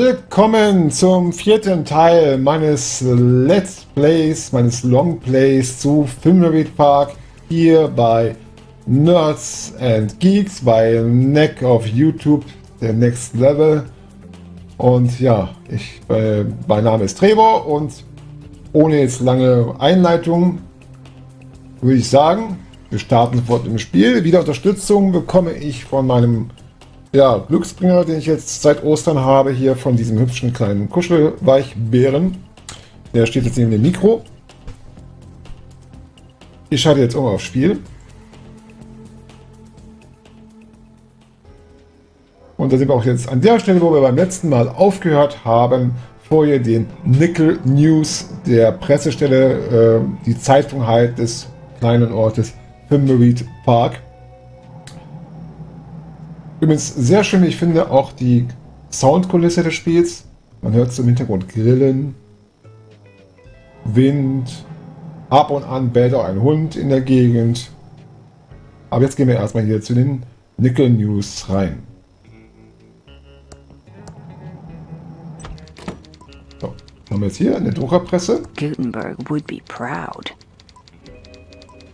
Willkommen zum vierten Teil meines Let's Plays, meines Longplays zu Thimbleweed Park hier bei Nerds and Geeks, bei Neck auf YouTube, der Next Level. Und ja, mein Name ist Trebor und ohne jetzt lange Einleitung würde ich sagen, wir starten sofort im Spiel. Wieder Unterstützung bekomme ich von meinem Glücksbringer, den ich jetzt seit Ostern habe, hier von diesem hübschen kleinen Kuschelweichbären. Der steht jetzt neben dem Mikro. Ich schalte jetzt um aufs Spiel. Und da sind wir auch jetzt an der Stelle, wo wir beim letzten Mal aufgehört haben, vorher den Nickel News der Pressestelle, die Zeitung halt des kleinen Ortes Thimbleweed Park. Übrigens sehr schön, ich finde auch die Soundkulisse des Spiels. Man hört so im Hintergrund Grillen, Wind, ab und an bellt auch ein Hund in der Gegend. Aber jetzt gehen wir erstmal hier zu den Nickel News rein. So, haben wir jetzt hier eine Druckerpresse. Gutenberg would be proud.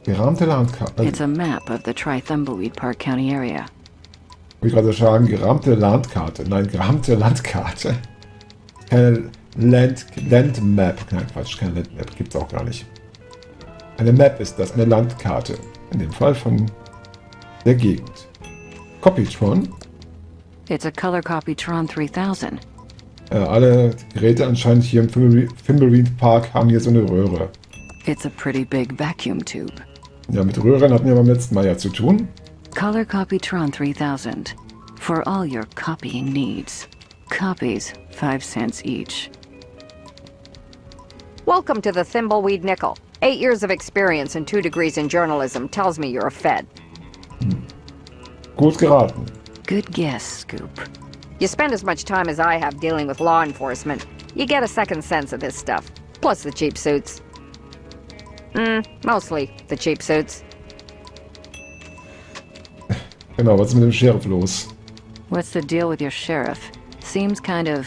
Gerahmte Landkarte. It's a map of the Thimbleweed Park County area. Ich gerade sagen, gerahmte Landkarte. Nein, gerahmte Landkarte. Keine Landmap. Nein, Quatsch, keine Landmap. Gibt es auch gar nicht. Eine Map ist das, eine Landkarte. In dem Fall von der Gegend. Copytron. It's a color Copytron 3000. Alle Geräte anscheinend hier im Thimbleweed Park haben hier so eine Röhre. It's a pretty big vacuum tube. Ja, mit Röhren hatten wir beim letzten Mal ja zu tun. Color Copytron 3000. For all your copying needs. Copies, 5 cents each. Welcome to the Thimbleweed Nickel. 8 years of experience and 2 degrees in journalism tells me you're a Fed. Gut geraten. Good guess, Scoop. You spend as much time as I have dealing with law enforcement. You get a second sense of this stuff. Plus the cheap suits. Mostly the cheap suits. Genau, was ist mit dem Sheriff los? What's the deal with your sheriff? Seems kind of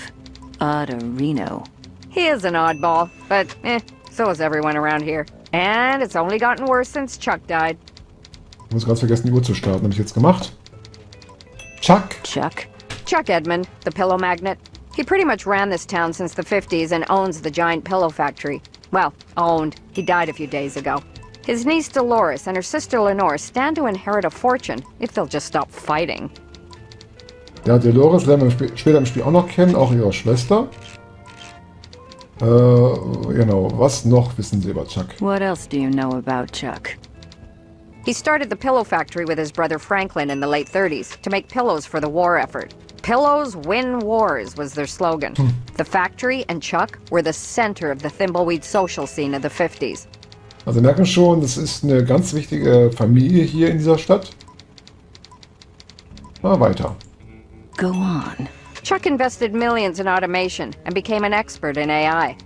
odd-a-reno. He is an oddball, but so is everyone around here. And it's only gotten worse since Chuck died. Ich muss ganz vergessen, die Uhr zu starten. Habe ich jetzt gemacht? Chuck? Chuck Edmund, the pillow magnate. He pretty much ran this town since the 50s and owns the giant pillow factory. Well, owned. He died a few days ago. His niece Dolores and her sister Lenore stand to inherit a fortune if they'll just stop fighting. Ja, Dolores lernen wir später im Spiel auch noch kennen, auch ihre Schwester. Genau, was noch wissen Sie über Chuck? What else do you know about Chuck? He started the pillow factory with his brother Franklin in the late 30s to make pillows for the war effort. Pillows win wars was their slogan. The factory and Chuck were the center of the Thimbleweed social scene of the 50s. Also merken schon, das ist eine ganz wichtige Familie hier in dieser Stadt. Mal weiter. Go on. Chuck invested millions in automation and became an expert in AI.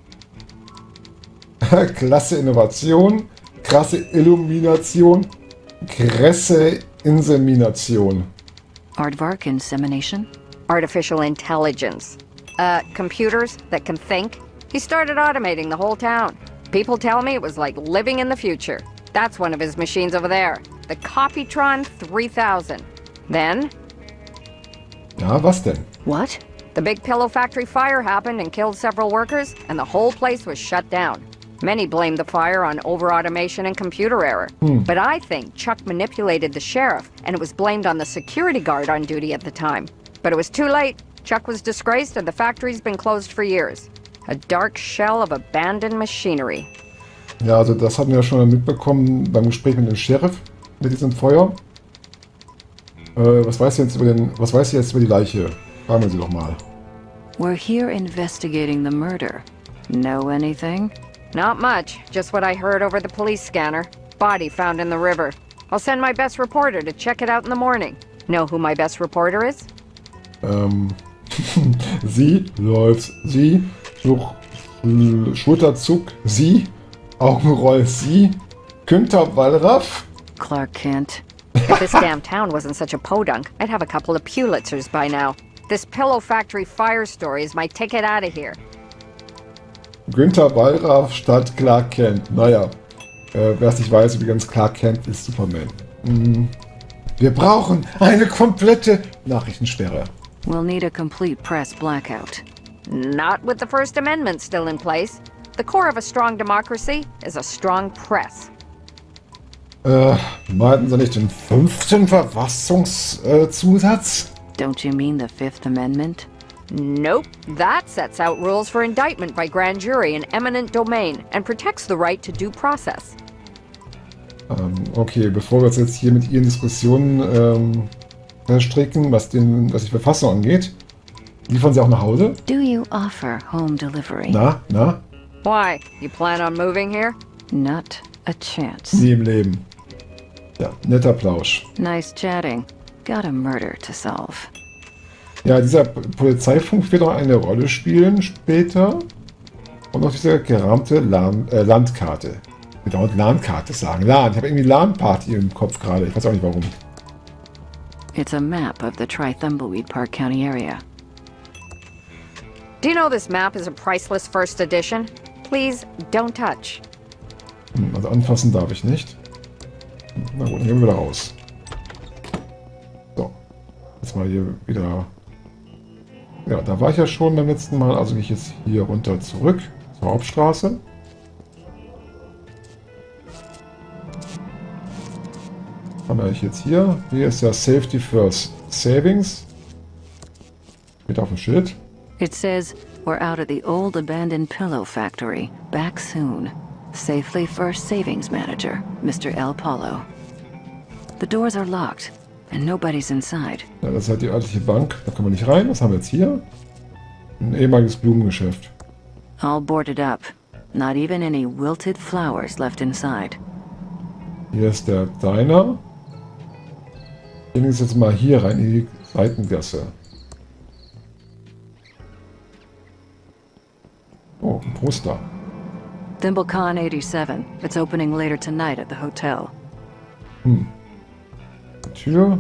Klasse Innovation, krasse Illumination, krasse Insemination. Aardvark insemination? Artificial intelligence. Computers that can think. He started automating the whole town. People tell me it was like living in the future. That's one of his machines over there. The Copytron 3000. Then... Ja, was denn? What? The big pillow factory fire happened and killed several workers, and the whole place was shut down. Many blamed the fire on over-automation and computer error. But I think Chuck manipulated the sheriff, and it was blamed on the security guard on duty at the time. But it was too late. Chuck was disgraced, and the factory's been closed for years. A dark shell of abandoned machinery. Ja, also das hatten wir schon mitbekommen beim Gespräch mit dem Sheriff, mit diesem Feuer. Was weiß sie jetzt über die Leiche? Fragen wir sie doch mal. We're here investigating the murder. Know anything? Not much. Just what I heard over the police scanner. Body found in the river. I'll send my best reporter to check it out in the morning. Know who my best reporter is? Sie läuft, sie, Schulterzug, sie, Augenroll, sie, Günther Wallraff. Clark Kent. If this damn town wasn't such a podunk, I'd have a couple of Pulitzers by now. This Pillow Factory fire story is my ticket out of here. Günther Wallraff statt Clark Kent. Naja, wer es nicht weiß, übrigens Clark Kent ist Superman. Wir brauchen eine komplette Nachrichtensperre. We'll need a complete press blackout. Not with the First Amendment still in place. The core of a strong democracy is a strong press. Meinten Sie nicht den 5. Verfassungszusatz? Don't you mean the Fifth Amendment? Nope. That sets out rules for indictment by grand jury in eminent domain and protects the right to due process. Okay, bevor wir uns jetzt hier mit Ihren Diskussionen verstricken, was die Verfassung angeht, liefern Sie auch nach Hause? Do you offer home delivery? Na? Why? You plan on moving here? Not a chance. Nie im Leben. Ja, netter Plausch. Nice chatting. Got a murder to solve. Ja, dieser Polizeifunk wird noch eine Rolle spielen später. Und noch diese gerahmte Landkarte. Ich will dauernd Landkarte sagen. Ich habe irgendwie LAN-Party im Kopf gerade. Ich weiß auch nicht warum. It's a map of the Thimbleweed Park County area. Do you know this map is a priceless first edition? Please don't touch. Also anfassen darf ich nicht. Na gut, dann gehen wir wieder raus. So. Jetzt mal hier wieder... Ja, da war ich ja schon beim letzten Mal. Also gehe ich jetzt hier runter zurück zur Hauptstraße. Was habe ich jetzt hier? Hier ist ja Safety First Savings. Steht auf dem Schild. It says, we're out of the old abandoned pillow factory. Back soon. Safely First Savings Manager, Mr. L. Paulo. The doors are locked, and nobody's inside. Ja, das ist halt die örtliche Bank. Da können wir nicht rein. Was haben wir jetzt hier? Ein ehemaliges Blumengeschäft. All boarded up. Not even any wilted flowers left inside. Hier ist der Diner. Gehen wir jetzt mal hier rein in die Seitengasse. Oh, ein Poster. ThimbleCon 87. It's opening later tonight at the hotel. Die Tür.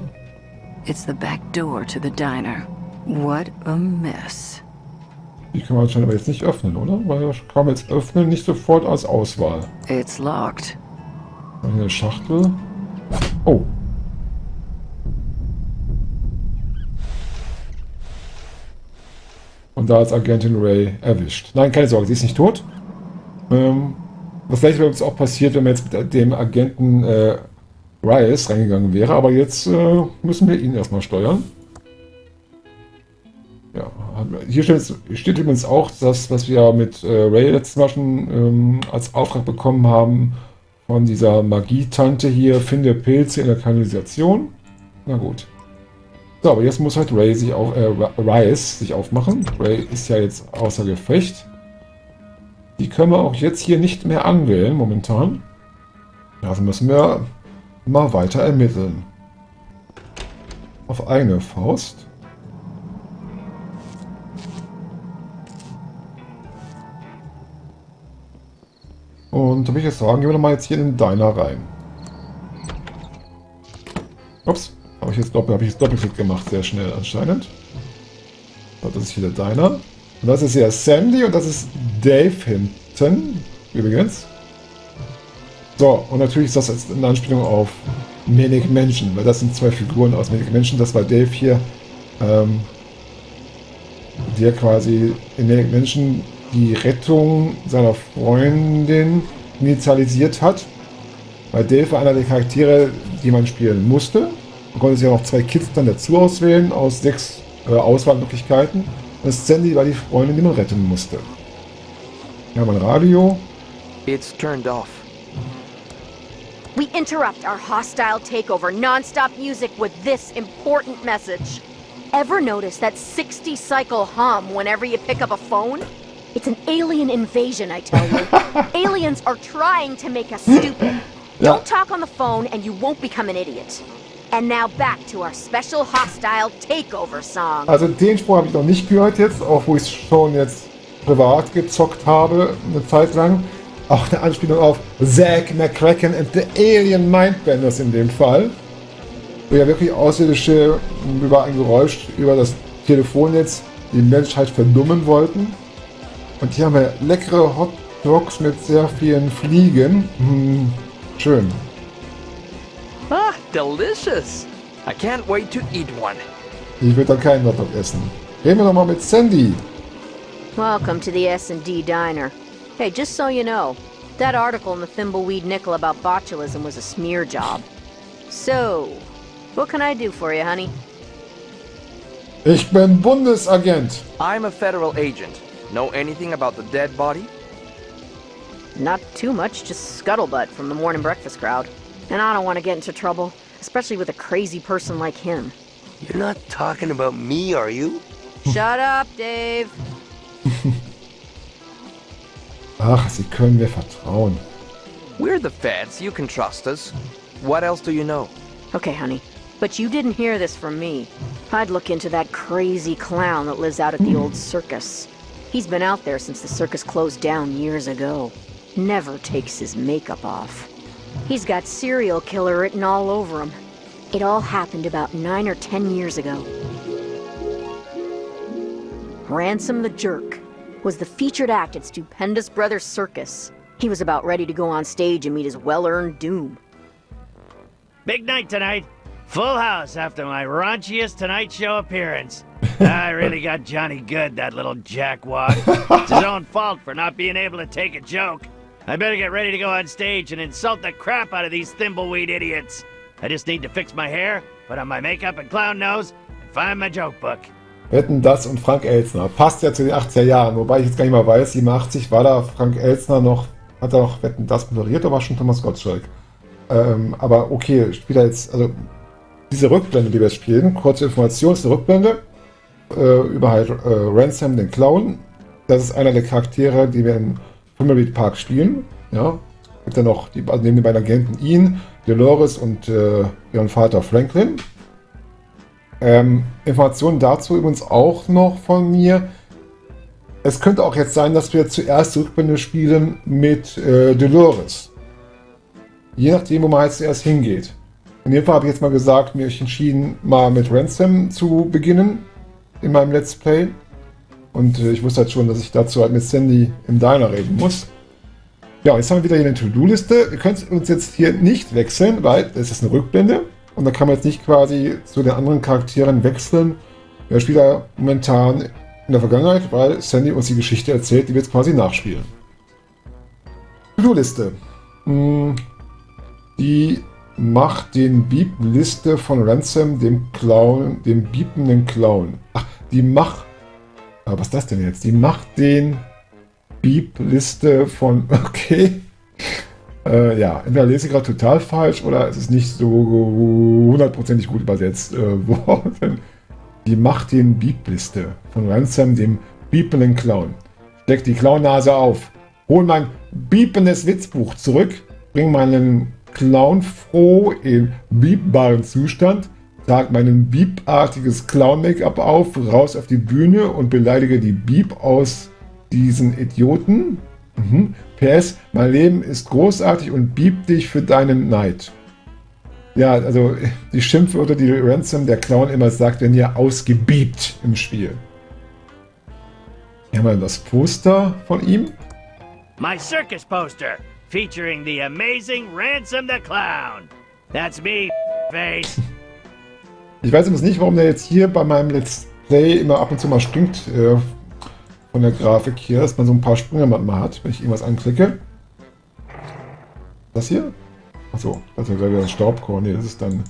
It's the back door to the diner. What a mess. Die können wir anscheinend aber jetzt nicht öffnen, oder? Weil kann man jetzt öffnen, nicht sofort als Auswahl. It's locked. Eine Schachtel. Oh. Und da ist Agentin Ray erwischt. Nein, keine Sorge, sie ist nicht tot. Das gleiche wäre uns auch passiert, wenn man jetzt mit dem Agenten Reyes reingegangen wäre. Aber jetzt müssen wir ihn erstmal steuern. Ja, hier steht übrigens auch das, was wir mit Ray letztes Mal schon als Auftrag bekommen haben. Von dieser Magietante hier. Finde Pilze in der Kanalisation. Na gut. So, aber jetzt muss halt Reyes sich aufmachen. Ray ist ja jetzt außer Gefecht. Die können wir auch jetzt hier nicht mehr anwählen, momentan. Also müssen wir mal weiter ermitteln. Auf eigene Faust. Und da würde ich jetzt sagen, gehen wir mal jetzt hier in den Diner rein. Ups, habe ich jetzt Doppelklick gemacht, sehr schnell anscheinend. So, das ist hier der Diner. Und das ist ja Sandy und das ist Dave hinten, übrigens. So, und natürlich ist das jetzt eine Anspielung auf Manic Mansion, weil das sind zwei Figuren aus Manic Mansion. Das war Dave hier, der quasi in Manic Mansion die Rettung seiner Freundin initialisiert hat. Weil Dave war einer der Charaktere, die man spielen musste. Man konnte sich ja noch 2 Kids dann dazu auswählen aus 6 Auswahlmöglichkeiten. Und Sandy war die Freundin, die man retten musste. Wir haben ein Radio. It's turned off. We interrupt our hostile takeover non-stop music with this important message. Ever notice that 60-cycle hum whenever you pick up a phone? It's an alien invasion, I tell you. Aliens are trying to make us stupid. Don't talk on the phone and you won't become an idiot. And now back to our special hostile takeover song. Also den Spruch habe ich noch nicht gehört jetzt, auch wo ich es schon jetzt privat gezockt habe, eine Zeit lang. Auch eine Anspielung auf Zack McCracken and the Alien Mindbenders in dem Fall. Wo ja wirklich Außerirdische über ein Geräusch über das Telefonnetz die Menschheit verdummen wollten. Und hier haben wir leckere Hotdogs mit sehr vielen Fliegen. Schön. Ah, delicious! I can't wait to eat one. Ich würde dann keinen Hotdog essen. Reden wir doch mal mit Sandy. Welcome to the S&D Diner. Hey, just so you know, that article in the Thimbleweed Nickel about botulism was a smear job. So, what can I do for you, honey? Ich bin Bundesagent. I'm a federal agent. Know anything about the dead body? Not too much, just scuttlebutt from the morning breakfast crowd. And I don't want to get into trouble, especially with a crazy person like him. You're not talking about me, are you? Shut up, Dave. Ach, Sie können mir vertrauen. We're the feds. You can trust us. What else do you know? Okay, honey, but you didn't hear this from me. I'd look into that crazy clown that lives out at the old circus. He's been out there since the circus closed down years ago. Never takes his makeup off. He's got serial killer written all over him. It all happened about 9 or 10 years ago. Ransome the Jerk was the featured act at Stupendous Brothers Circus. He was about ready to go on stage and meet his well-earned doom. Big night tonight. Full house after my raunchiest Tonight Show appearance. I really got Johnny good, that little jackwad. It's his own fault for not being able to take a joke. I better get ready to go on stage and insult the crap out of these thimbleweed idiots. I just need to fix my hair, put on my makeup and clown nose, and find my joke book. Wetten, das und Frank Elstner. Passt ja zu den 80er Jahren, wobei ich jetzt gar nicht mal weiß, 87 war da Frank Elstner noch, hat er noch Wetten, das moderiert, oder war schon Thomas Gottschalk? Aber okay, spielt er jetzt, also diese Rückblende, die wir jetzt spielen, kurze Information, ist eine Rückblende über halt Ransome, den Clown. Das ist einer der Charaktere, die wir in Thimbleweed Park spielen. Ja, gibt ja noch also neben den beiden Agenten ihn, Dolores und ihren Vater Franklin. Informationen dazu übrigens auch noch von mir. Es könnte auch jetzt sein, dass wir zuerst die Rückblende spielen mit Dolores. Je nachdem, wo man jetzt zuerst hingeht. In dem Fall habe ich jetzt mal gesagt, mir entschieden, mal mit Ransome zu beginnen in meinem Let's Play. Und ich wusste halt schon, dass ich dazu halt mit Sandy im Diner reden muss. Ja, und jetzt haben wir wieder hier eine To-Do-Liste. Wir können uns jetzt hier nicht wechseln, weil es ist eine Rückblende. Und da kann man jetzt nicht quasi zu den anderen Charakteren wechseln. Wir spielen da momentan in der Vergangenheit, weil Sandy uns die Geschichte erzählt, die wir jetzt quasi nachspielen. To-Do-Liste. Die macht den Biep-Liste von Ransom, dem Clown, dem biependen Clown. Ach, die macht... Aber was ist das denn jetzt? Die macht den Biep-Liste von... Okay. Ja, entweder lese ich gerade total falsch oder es ist nicht so hundertprozentig gut übersetzt worden. Die macht den Biep-Liste von Ransom, dem biependen Clown. Steck die Clownnase auf. Hol mein biependes Witzbuch zurück. Bring meinen Clown froh im biepbaren Zustand. Trag mein biepartiges Clown-Make-up auf, raus auf die Bühne und beleidige die Biep aus diesen Idioten. PS, mein Leben ist großartig und bieb dich für deinen Neid. Ja, also die Schimpfwörter, die Ransom, der Clown, immer sagt, werden ja ausgebiebt im Spiel. Hier haben wir das Poster von ihm. My circus poster, featuring the amazing Ransom the Clown. That's me, face. Ich weiß übrigens nicht, warum der jetzt hier bei meinem Let's Play immer ab und zu mal springt von der Grafik hier, dass man so ein paar Sprünge manchmal hat, wenn ich irgendwas anklicke. Das hier? Achso, das ist ja wieder ein Staubkorn. Nee, das ist dann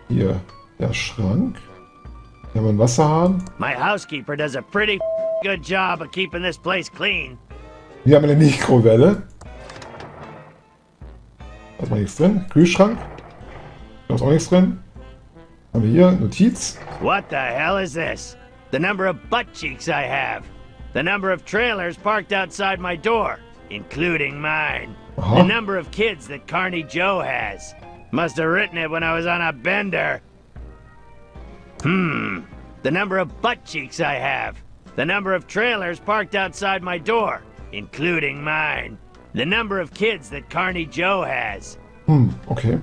hier der Schrank. Hier haben wir einen Wasserhahn. My housekeeper does a pretty good job of keeping this place clean. Hier haben wir eine Mikrowelle. Da ist mal nichts drin. Kühlschrank. Da ist auch nichts drin. Haben wir hier Notiz. What the hell is this? The number of butt cheeks I have. The number of trailers parked outside my door, including mine. The number of kids that Carney Joe has. Must have written it when I was on a bender. The number of butt cheeks I have. The number of trailers parked outside my door, including mine. The number of kids that Carney Joe has. Okay.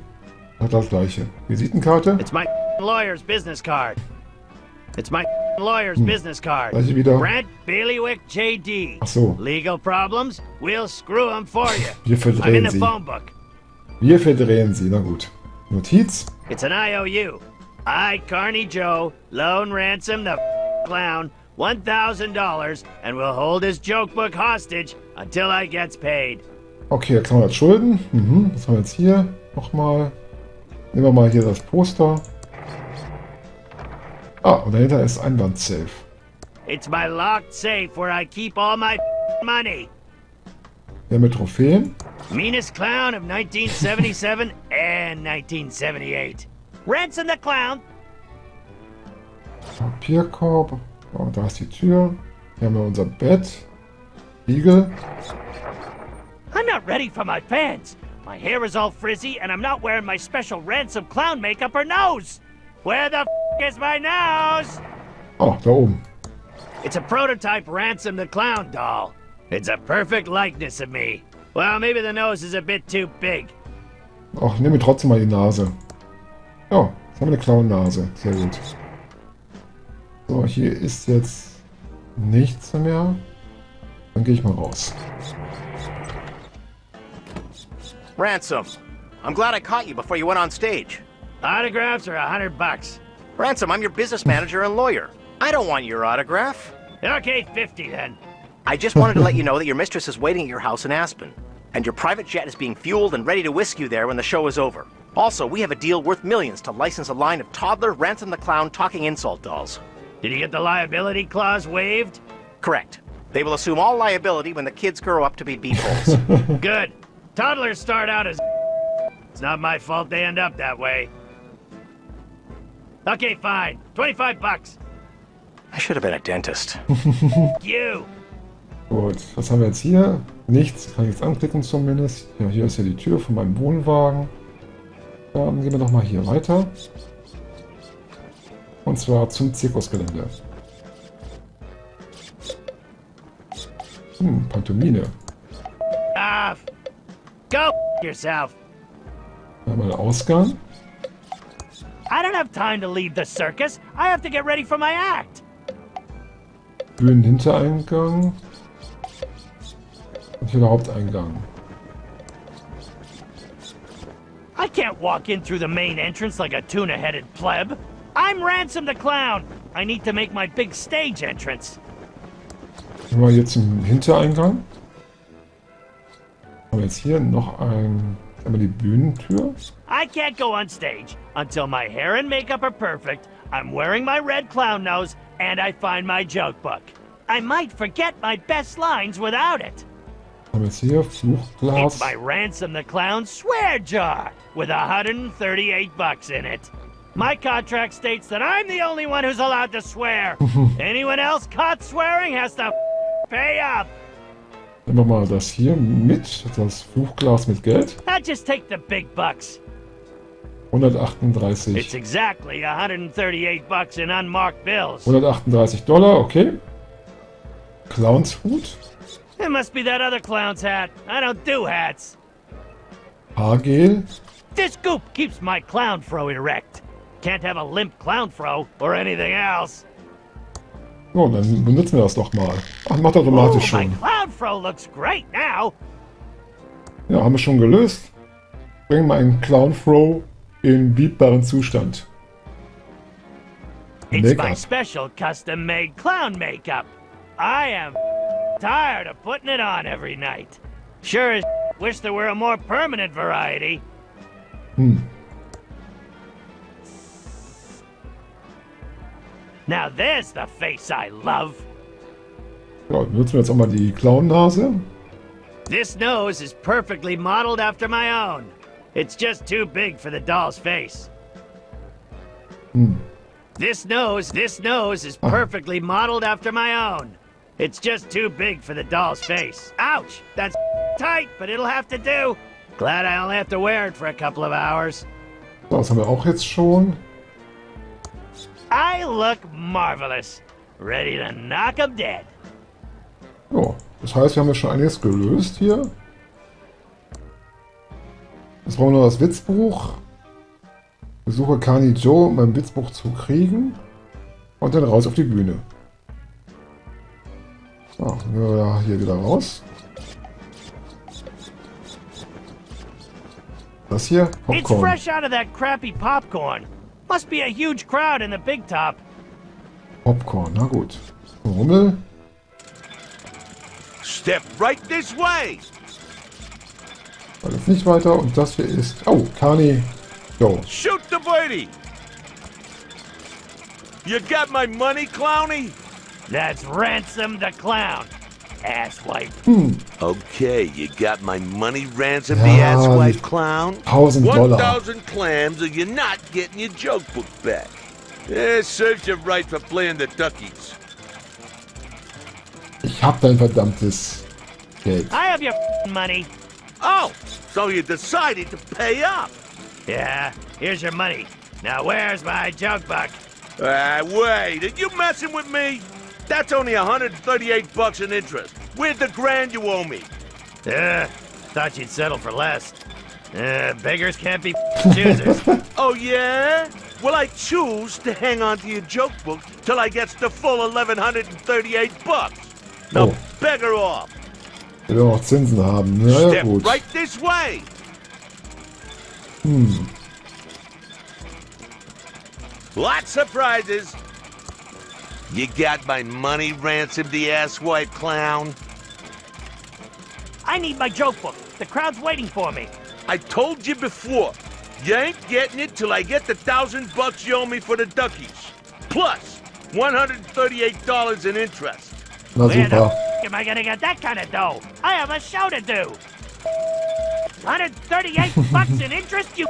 Hat das gleiche. Visitenkarte. It's my lawyer's business card. It's my lawyer's business card. Gleiche wieder. Brent Bailiwick JD. Ach so. Legal problems? We'll screw them for you. Wir I'm in verdrehen the sie. phone book. Wir verdrehen sie. Na gut. Notiz. It's an IOU. I, Carney Joe, loan Ransom the clown $1,000 and will hold his joke book hostage until I gets paid. Okay, jetzt haben wir jetzt Schulden. Was haben wir jetzt hier? Nochmal. Nehmen wir mal hier das Poster. Ah, und dahinter ist Einwandsafe. It's my locked safe where I keep all my money. Der mit Trophäen. Meanest clown of 1977 and 1978. Ransom the clown. Papierkorb. Oh, da ist die Tür. Hier haben wir unser Bett. Spiegel. I'm not ready for my pants. My hair is all frizzy and I'm not wearing my special Ransom clown makeup or nose. Where the is my nose? Oh, da oben. It's a prototype Ransom the Clown doll. It's a perfect likeness of me. Well, maybe the nose is a bit too big. Ach, nehme trotzdem mal die Nase. Ja, jetzt haben wir eine Clown-Nase. Sehr gut. So, hier ist jetzt nichts mehr. Dann gehe ich mal raus. Ransom, I'm glad I caught you before you went on stage. Autographs are $100. Ransom, I'm your business manager and lawyer. I don't want your autograph. Okay, 50 then. I just wanted to let you know that your mistress is waiting at your house in Aspen, and your private jet is being fueled and ready to whisk you there when the show is over. Also, we have a deal worth millions to license a line of toddler Ransom the Clown talking insult dolls. Did you get the liability clause waived? Correct. They will assume all liability when the kids grow up to be beepholes. Good. Toddlers start out as it's not my fault they end up that way. Okay, fine. $25. I should have been a dentist. You. Gut, was haben wir jetzt hier? Nichts, kann ich jetzt anklicken zumindest. Ja, hier ist ja die Tür von meinem Wohnwagen. Dann gehen wir doch mal hier weiter. Und zwar zum Zirkusgelände. Pantomime. Off. Go yourself. Da haben wir den Ausgang. I don't have time to leave the circus. I have to get ready for my act. Bühnenhintereingang. Und hier der Haupteingang. I can't walk in through the main entrance like a tuna-headed pleb. I'm Ransom the Clown. I need to make my big stage entrance. Gehen wir hier zum Hintereingang. Haben wir jetzt hier noch einmal die Bühnentür. I can't go on stage until my hair and makeup are perfect, I'm wearing my red clown nose, and I find my joke book. I might forget my best lines without it. Haben wir jetzt hier Fluchglas. It's my Ransom the Clown swear jar with $138 in it. My contract states that I'm the only one who's allowed to swear. Anyone else caught swearing has to pay up. Nehmen wir mal das hier mit, das Fluchglas mit Geld. I'll just take the big bucks. 138. It's exactly $138 in unmarked bills. $138, okay. Clownshut. It must be that other clown's hat. I don't do hats. Haargel. This goop keeps my clown fro erect. Can't have a limp clown fro or anything else. Oh, dann benutzen wir das doch mal. Ach, macht automatisch My schon. clown fro looks great now. Ja, haben wir schon gelöst. Bringen wir einen Clown-Fro in biebbaren Zustand. It's my Make-up. special custom-made clown makeup. I am tired of putting it on every night. Sure as wish there were a more permanent variety. Now there's the face I love. Ja, benutzen wir jetzt auch mal die Clown-Nase. This nose is perfectly modeled after my own. It's just too big for the doll's face. This nose is perfectly modeled after my own. It's just too big for the doll's face. Ouch! That's tight, but it'll have to do. Glad I only have to wear it for a couple of hours. So, das haben wir auch jetzt schon. I look marvelous. Ready to knock 'em dead. Ja, das heißt, wir haben ja schon einiges gelöst hier. Jetzt brauchen wir noch das Witzbuch. Versuche Carney Joe, um mein Witzbuch zu kriegen. und dann raus auf die Bühne. So, wir hier wieder raus. Das hier, It's Popcorn. fresh out of that crappy popcorn. Must be a huge crowd in the big top. Popcorn, na gut. Rummel. Step right this way. War jetzt nicht weiter. Und das hier ist... Oh, Carney. Go. Shoot the birdie. You got my money, Clowny? That's Ransom the Clown. Asswipe. Okay, you got my money, Ransom the Ja, asswipe clown? $1,000. 1,000 clams or you're not getting your joke book back. Serves you right for playing the duckies. Ich hab dein verdammtes Geld. I have your money. Oh, so you decided to pay up. Yeah, here's your money. Now where's my joke book? Wait, are you messing with me? That's only 138 bucks in interest. Where's the grand you owe me? Thought you'd settle for less. Beggars can't be choosers. Oh, yeah? Well, I choose to hang on to your joke book till I gets the full 1,138 bucks. Now, Oh. beggar off. Ich will auch Zinsen haben. Na ja, Step gut. right this way. Lots of prizes. You got my money, Ransom the asswipe clown? I need my joke book. The crowd's waiting for me. I told you before, you ain't getting it till I get the 1,000 bucks you owe me for the duckies. Plus, $138 in interest. Na Where the super. am I gonna get that kind of dough? I have a show to do. 138 bucks in interest, you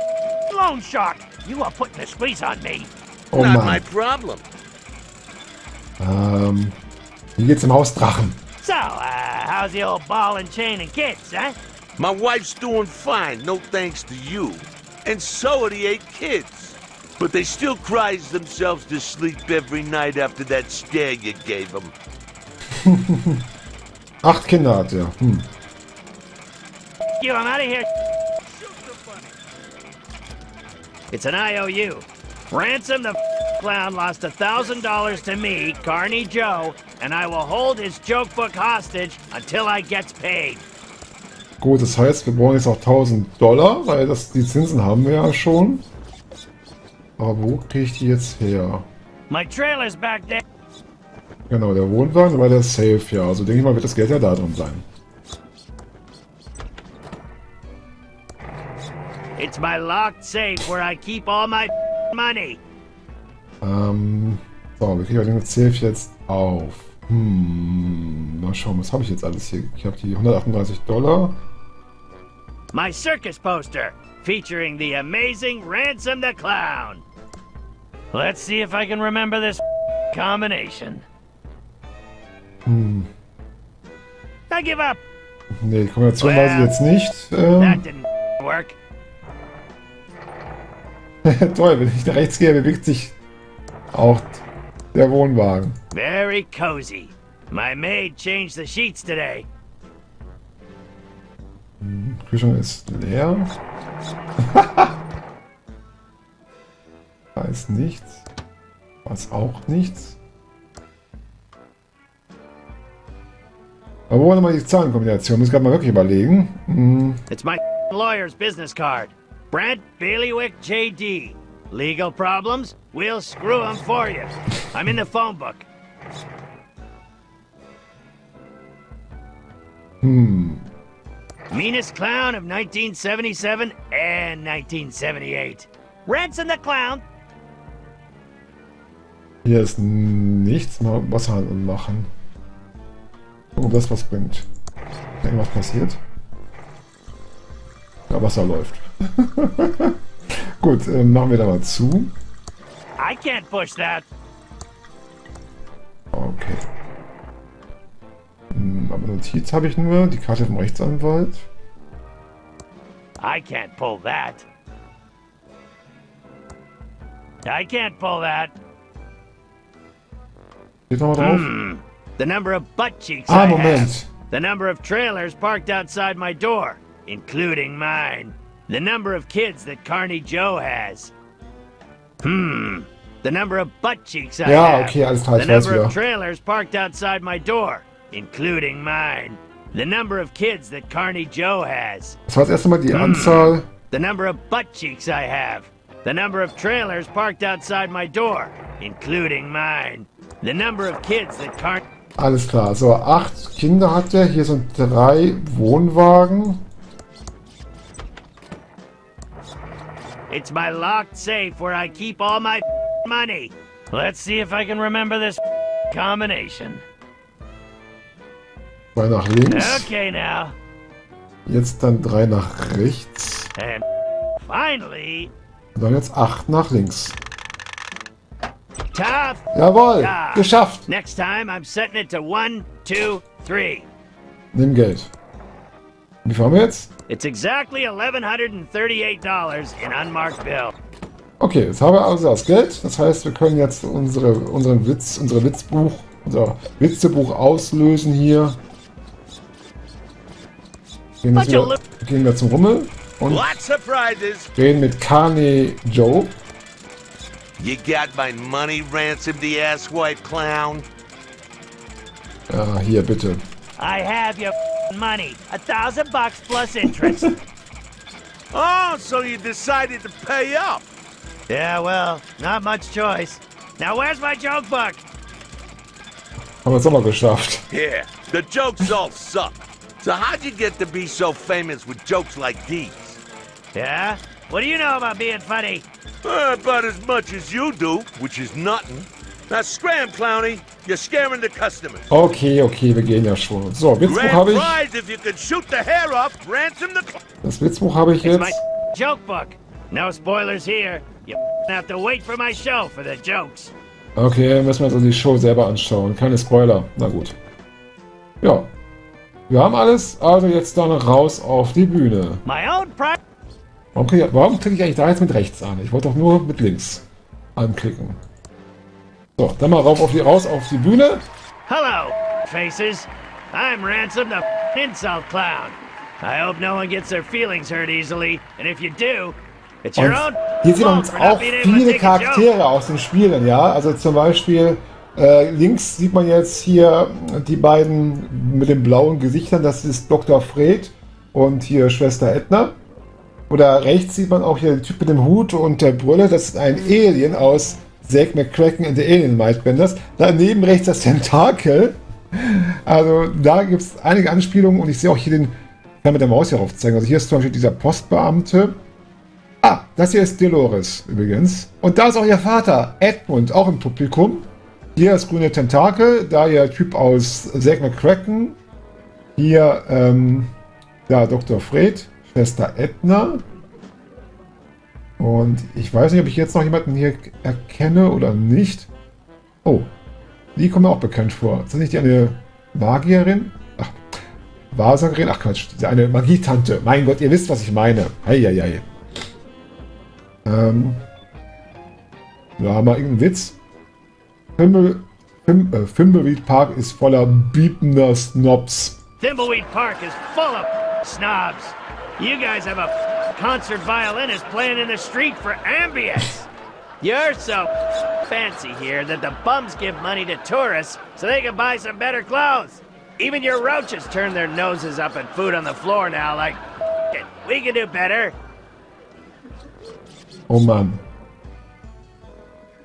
loan shark. You are putting a squeeze on me. Oh Not my Mann. problem. Wie geht's im Haus Drachen? So, how's the old ball and chain and kids, huh? My wife's doing fine, no thanks to you. And so are the 8 kids. But they still cries themselves to sleep every night after that stare you gave them. 8 Kinder hat er. You, I'm out of here. It's an IOU. Ransom the clown lost $1,000 to me, Carney Joe, and I will hold his joke book hostage until I gets paid. Gut, das heißt, wir brauchen jetzt auch $1.000, weil die Zinsen haben wir ja schon. Aber wo kriege ich die jetzt her? My trailer's back there. Genau, der Wohnwagen war der Safe, ja. Also denke ich mal, wird das Geld ja da drin sein. It's my locked safe where I keep all my money. So, wir kriegen den Safe jetzt auf. Mal schauen, was habe ich jetzt alles hier? Ich habe die $138. My circus poster featuring the amazing Ransom the Clown. Let's see if I can remember this combination. I give up. Nee, die Kombination weiß ich jetzt nicht. That didn't work. Toll, wenn ich nach rechts gehe, bewegt sich auch der Wohnwagen. Very cozy. My maid changed the sheets today. Kühlschrank ist leer. Da ist nichts. Da ist auch nichts. Aber wo war nochmal die Zahlenkombination? Muss ich gerade mal wirklich überlegen. It's my lawyer's business card. Brent Bailiwick JD. Legal problems? We'll screw 'em for you. I'm in the phone book. Meanest clown of 1977 and 1978. Ransom the Clown. Hier ist nichts. Mal Wasser machen. Gucken, ob das was bringt. Irgendwas passiert. Ja, Wasser läuft. Gut, machen wir da mal zu. I can't push that. Okay. Aber Notiz habe ich nur. Die Karte vom Rechtsanwalt. I can't pull that. I can't pull that. Steht noch mal drauf? The number of butt cheeks Ah, I have. Moment. The number of trailers parked outside my door, including mine. The number of kids that Carney Joe has. The number of butt cheeks I Ja, have. okay, alles klar, The ich weiß number wieder. of trailers parked outside my door, including mine. The number of kids that Carney Joe has. Das war jetzt erst einmal die Anzahl. The number of butt cheeks I have. The number of trailers parked outside my door, including mine. The number of kids that Carney... Alles klar. So, 8 Kinder hat er. Hier sind 3 Wohnwagen. It's my locked safe where I keep all my money. Let's see if I can remember this combination. 2 nach links. Okay now. Jetzt dann 3 nach rechts. And finally, Und dann jetzt 8 nach links. tough. Jawohl, Ja. geschafft. Next time I'm setting it to 1, 2, 3. Nimm Geld. Wie fahren wir jetzt? It's exactly $1,138 in unmarked bill. Okay, jetzt haben wir also das Geld. Das heißt, wir können jetzt unser Witzebuch auslösen hier. Gehen wir zum Rummel und Lots of prizes. reden mit Carney Joe. You got my money, Ransom, the asswipe clown? Ja, hier bitte. I have your money. $1,000 plus interest. Oh, so you decided to pay up. Yeah, well, not much choice. Now where's my joke book? Haben wir es auch mal geschafft. Yeah, the jokes all suck. So how'd you get to be so famous with jokes like these? Yeah? What do you know about being funny? About as much as you do, which is nothing. Now scram, Clowny. You're scaring the customers. Okay, wir gehen ja schon. So, Witzbuch habe Grand ich. prize if you could shoot the hair off, ransom the Das Witzbuch habe ich It's my jetzt. joke book. No spoilers here. You have to wait for my show for the jokes. Okay, müssen wir uns also die Show selber anschauen. Keine Spoiler. Na gut. Ja. Wir haben alles, also jetzt dann raus auf die Bühne. My own private... Warum klicke ich eigentlich da jetzt mit rechts an? Ich wollte doch nur mit links anklicken. So, dann mal raus auf die Bühne. Hello, faces. I'm Ransom, the insult clown. I hope no one gets their feelings hurt easily, and if you do, it's your Und own hier sehen wir fault uns for not auch being able to viele take a joke. Charaktere aus den Spielen, ja. Also zum Beispiel links sieht man jetzt hier die beiden mit den blauen Gesichtern, das ist Dr. Fred und hier Schwester Edna. Oder rechts sieht man auch hier den Typ mit dem Hut und der Brille, das ist ein Alien aus Zack McCracken and the Alien Mindbenders. Daneben rechts das Tentakel. Also da gibt es einige Anspielungen und ich sehe auch hier den, ich kann mit der Maus hier aufzeigen. Also hier ist zum Beispiel dieser Postbeamte. Ah, das hier ist Dolores übrigens. Und da ist auch ihr Vater, Edmund, auch im Publikum. Hier das grüne Tentakel, da ihr Typ aus Zack McCracken. Hier, da Dr. Fred, Schwester Edna. Und ich weiß nicht, ob ich jetzt noch jemanden hier erkenne oder nicht. Oh, die kommen mir auch bekannt vor. Ist das nicht die eine Magierin? Ach, Wahrsagerin? Ach Quatsch, diese eine Magietante. Mein Gott, ihr wisst, was ich meine. Heieiei. Da haben wir irgendeinen Witz. Thimbleweed Park ist voller biepender Snobs. Thimbleweed Park is full of snobs. You guys have a concert violinist playing in the street for ambience. You're so fancy here that the bums give money to tourists so they can buy some better clothes. Even your roaches turn their noses up at food on the floor now like, we can do better. Oh Mann.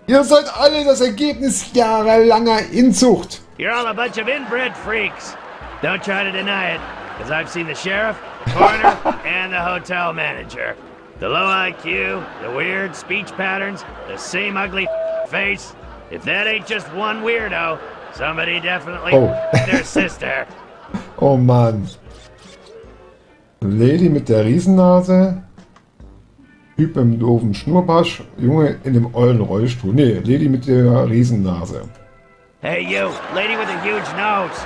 Ihr seid alle das Ergebnis jahrelanger Inzucht. You're all a bunch of inbred freaks. Don't try to deny it, because I've seen the sheriff, the coroner, and the hotel manager. The low IQ, the weird speech patterns, the same ugly face. If that ain't just one weirdo, somebody definitely their sister. Oh Mann. Lady mit der Riesennase. Typ im doofen Schnurrbart. Junge in dem ollen Rollstuhl. Nee, Lady mit der Riesennase. Hey you, lady with a huge nose.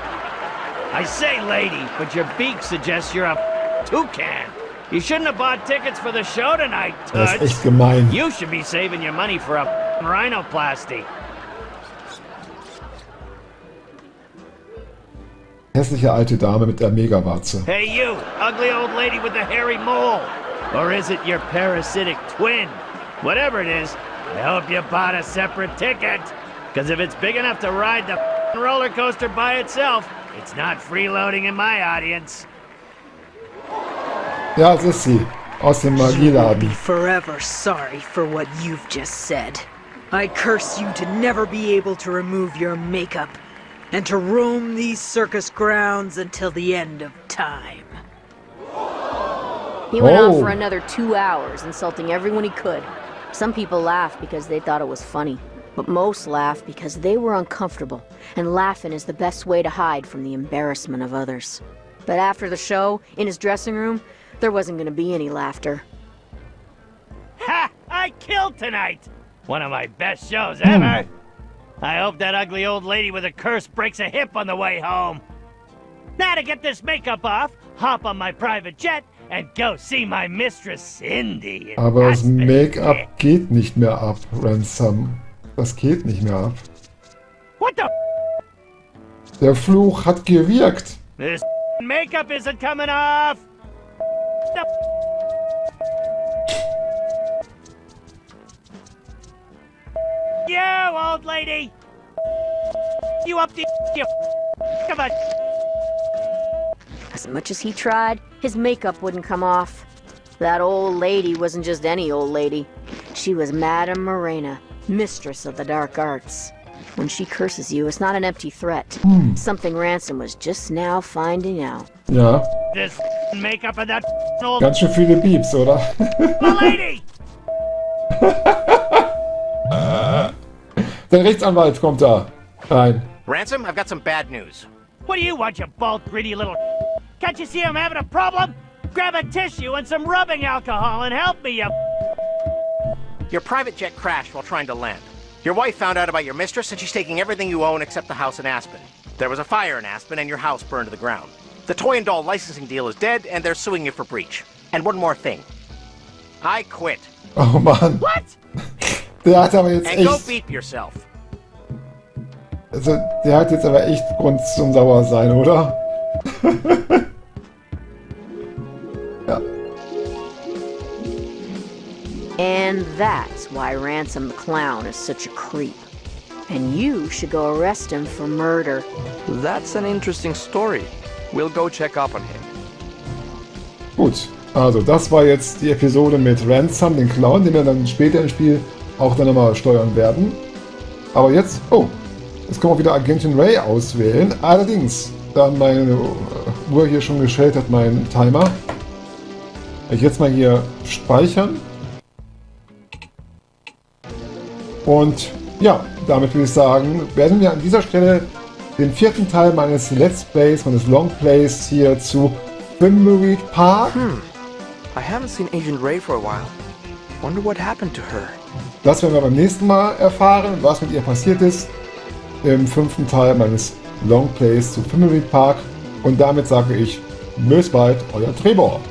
I say lady, but your beak suggests you're a toucan. You shouldn't have bought tickets for the show tonight, Das ist Toots. echt gemein. You should be saving your money for a rhinoplasty. Hässliche alte Dame mit der Megawarze. Hey you, ugly old lady with the hairy mole. Or is it your parasitic twin? Whatever it is, I hope you bought a separate ticket. Because if it's big enough to ride the roller coaster by itself, it's not freeloading in my audience. Ja, es ist sie. Aus dem Be Magieladen. forever sorry for what you've just said. I curse you to never be able to remove your makeup and to roam these circus grounds until the end of time. He went on Oh. for another 2 hours, insulting everyone he could. Some people laughed because they thought it was funny, but most laughed because they were uncomfortable, and laughing is the best way to hide from the embarrassment of others. But after the show, in his dressing room, there wasn't going to be any laughter. Ha! I killed tonight! One of my best shows ever! I hope that ugly old lady with a curse breaks a hip on the way home. Now to get this makeup off, hop on my private jet and go see my mistress Cindy. in Aber das Aspen. Make-up geht nicht mehr ab, Ransome. Das geht nicht mehr ab. What the? Der Fluch hat gewirkt. This makeup isn't coming off! The You, old lady! You up the you come on! As much as he tried, his makeup wouldn't come off. That old lady wasn't just any old lady. She was Madame Morena, mistress of the dark arts. When she curses you, it's not an empty threat. Something Ransom was just now finding out. Ja, This makeup of that old ganz schön viele Beeps, oder? lady! Der Rechtsanwalt kommt da rein. Ransom, I've got some bad news. What do you want, you bald, greedy little? Can't you see I'm having a problem? Grab a tissue and some rubbing alcohol and help me, you. Your private jet crashed while trying to land. Your wife found out about your mistress and she's taking everything you own except the house in Aspen. There was a fire in Aspen and your house burned to the ground. The toy and doll licensing deal is dead and they're suing you for breach. And one more thing. I quit. Oh Mann. What? Der hat aber jetzt And go echt... beep yourself. Also, der hat jetzt aber echt Grund zum Sauersein, oder? Ja. And that's why Ransom the Clown is such a creep. And you should go arrest him for murder. That's an interesting story. We'll go check up on him. Gut, also das war jetzt die Episode mit Ransom, den Clown, den wir dann später im Spiel auch dann nochmal steuern werden. Aber jetzt, oh, jetzt können wir wieder Agentin Ray auswählen. Allerdings, da meine Uhr hier schon gestellt hat, mein Timer, werde ich jetzt mal hier speichern. Und ja, damit würde ich sagen, werden wir an dieser Stelle den 4. Teil meines Let's Plays, meines Longplays hier zu Thimbleweed Park. I haven't seen Agent Ray for a while. Wonder what happened to her. Das werden wir beim nächsten Mal erfahren, was mit ihr passiert ist. Im 5. Teil meines Longplays zu Thimbleweed Park. Und damit sage ich, bis bald, euer Trebor.